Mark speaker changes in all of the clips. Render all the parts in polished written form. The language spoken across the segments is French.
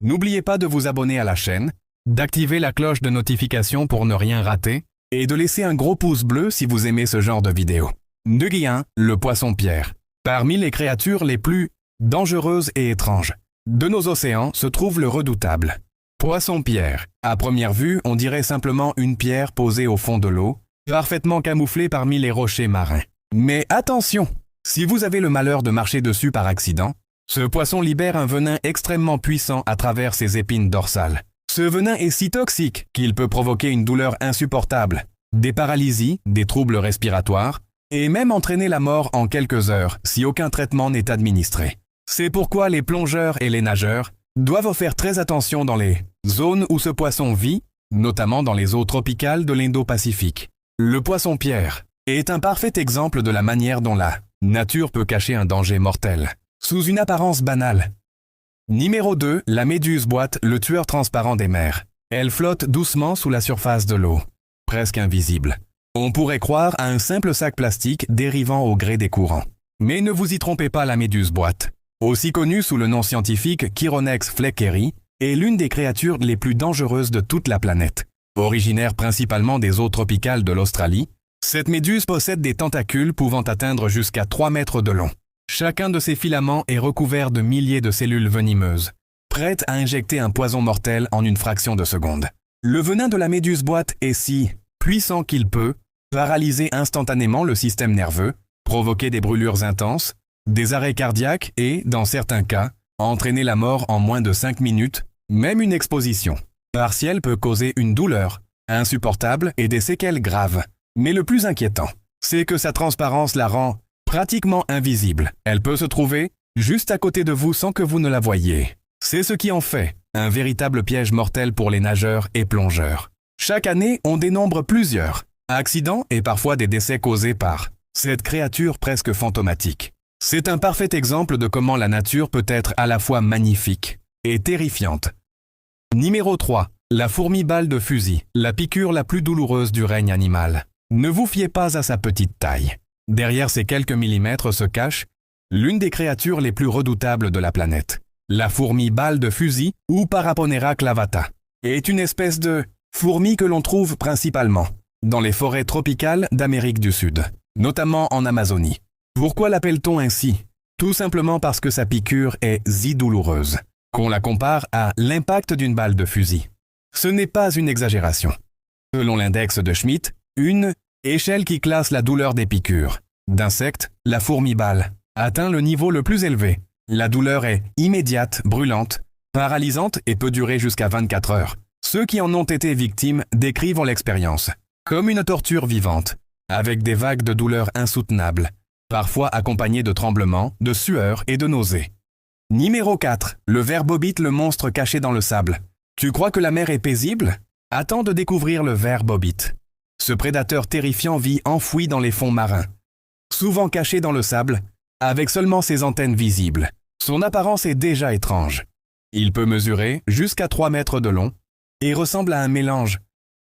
Speaker 1: N'oubliez pas de vous abonner à la chaîne, d'activer la cloche de notification pour ne rien rater, et de laisser un gros pouce bleu si vous aimez ce genre de vidéo. Numéro 1, le poisson-pierre. Parmi les créatures les plus dangereuses et étranges de nos océans se trouve le redoutable poisson-pierre. À première vue, on dirait simplement une pierre posée au fond de l'eau, parfaitement camouflée parmi les rochers marins. Mais attention! Si vous avez le malheur de marcher dessus par accident, ce poisson libère un venin extrêmement puissant à travers ses épines dorsales. Ce venin est si toxique qu'il peut provoquer une douleur insupportable, des paralysies, des troubles respiratoires, et même entraîner la mort en quelques heures si aucun traitement n'est administré. C'est pourquoi les plongeurs et les nageurs doivent faire très attention dans les zones où ce poisson vit, notamment dans les eaux tropicales de l'Indo-Pacifique. Le poisson-pierre est un parfait exemple de la manière dont la nature peut cacher un danger mortel, sous une apparence banale. Numéro 2, la méduse boîte, le tueur transparent des mers. Elle flotte doucement sous la surface de l'eau, presque invisible. On pourrait croire à un simple sac plastique dérivant au gré des courants. Mais ne vous y trompez pas, la méduse boîte, aussi connue sous le nom scientifique Chironex fleckeri, est l'une des créatures les plus dangereuses de toute la planète. Originaire principalement des eaux tropicales de l'Australie, cette méduse possède des tentacules pouvant atteindre jusqu'à 3 mètres de long. Chacun de ces filaments est recouvert de milliers de cellules venimeuses, prêtes à injecter un poison mortel en une fraction de seconde. Le venin de la méduse boîte est si puissant qu'il peut paralyser instantanément le système nerveux, provoquer des brûlures intenses, des arrêts cardiaques et, dans certains cas, entraîner la mort en moins de 5 minutes. Même une exposition partielle peut causer une douleur insupportable et des séquelles graves. Mais le plus inquiétant, c'est que sa transparence la rend pratiquement invisible. Elle peut se trouver juste à côté de vous sans que vous ne la voyiez. C'est ce qui en fait un véritable piège mortel pour les nageurs et plongeurs. Chaque année, on dénombre plusieurs accidents et parfois des décès causés par cette créature presque fantomatique. C'est un parfait exemple de comment la nature peut être à la fois magnifique et terrifiante. Numéro 3. La fourmi balle de fusil, la piqûre la plus douloureuse du règne animal. Ne vous fiez pas à sa petite taille. Derrière ces quelques millimètres se cache l'une des créatures les plus redoutables de la planète. La fourmi balle de fusil, ou Paraponera clavata, est une espèce de fourmi que l'on trouve principalement dans les forêts tropicales d'Amérique du Sud, notamment en Amazonie. Pourquoi l'appelle-t-on ainsi? Tout simplement parce que sa piqûre est si douloureuse qu'on la compare à l'impact d'une balle de fusil. Ce n'est pas une exagération. Selon l'index de Schmidt, une échelle qui classe la douleur des piqûres d'insectes, la fourmi balle atteint le niveau le plus élevé. La douleur est immédiate, brûlante, paralysante et peut durer jusqu'à 24 heures. Ceux qui en ont été victimes décrivent l'expérience comme une torture vivante, avec des vagues de douleur insoutenables, parfois accompagnées de tremblements, de sueur et de nausées. Numéro 4. Le ver bobite, le monstre caché dans le sable. Tu crois que la mer est paisible? Attends de découvrir le ver bobite. Ce prédateur terrifiant vit enfoui dans les fonds marins, souvent caché dans le sable, avec seulement ses antennes visibles. Son apparence est déjà étrange. Il peut mesurer jusqu'à 3 mètres de long et ressemble à un mélange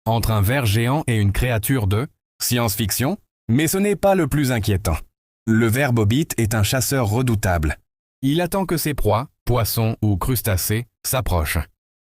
Speaker 1: entre un ver géant et une créature de science-fiction, mais ce n'est pas le plus inquiétant. Le ver bobite est un chasseur redoutable. Il attend que ses proies, poissons ou crustacés, s'approchent.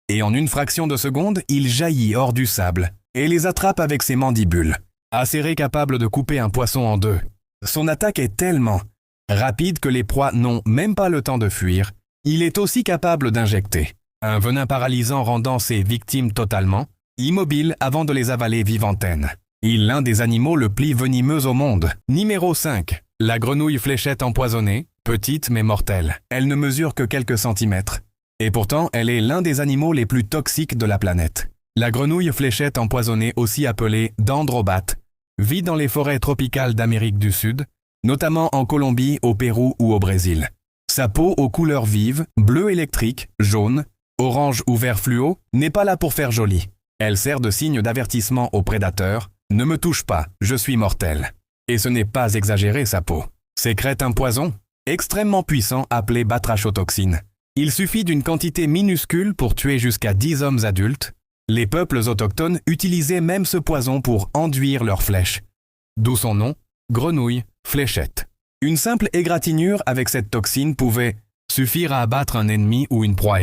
Speaker 1: Et en une fraction de seconde, il jaillit hors du sable et les attrape avec ses mandibules, acérées capables de couper un poisson en deux. Son attaque est tellement rapide que les proies n'ont même pas le temps de fuir. Il est aussi capable d'injecter un venin paralysant rendant ses victimes totalement immobiles avant de les avaler vivantaines. Il est l'un des animaux le plus venimeux au monde. Numéro 5. La grenouille fléchette empoisonnée, petite mais mortelle. Elle ne mesure que quelques centimètres. Et pourtant, elle est l'un des animaux les plus toxiques de la planète. La grenouille fléchette empoisonnée, aussi appelée dendrobate, vit dans les forêts tropicales d'Amérique du Sud, notamment en Colombie, au Pérou ou au Brésil. Sa peau aux couleurs vives, bleu électrique, jaune, orange ou vert fluo, n'est pas là pour faire joli. Elle sert de signe d'avertissement aux prédateurs. Ne me touche pas, je suis mortel. Et ce n'est pas exagéré, sa peau sécrète un poison extrêmement puissant appelé batrachotoxine. Il suffit d'une quantité minuscule pour tuer jusqu'à 10 hommes adultes. Les peuples autochtones utilisaient même ce poison pour enduire leurs flèches. D'où son nom, grenouille fléchette. Une simple égratignure avec cette toxine pouvait suffire à abattre un ennemi ou une proie.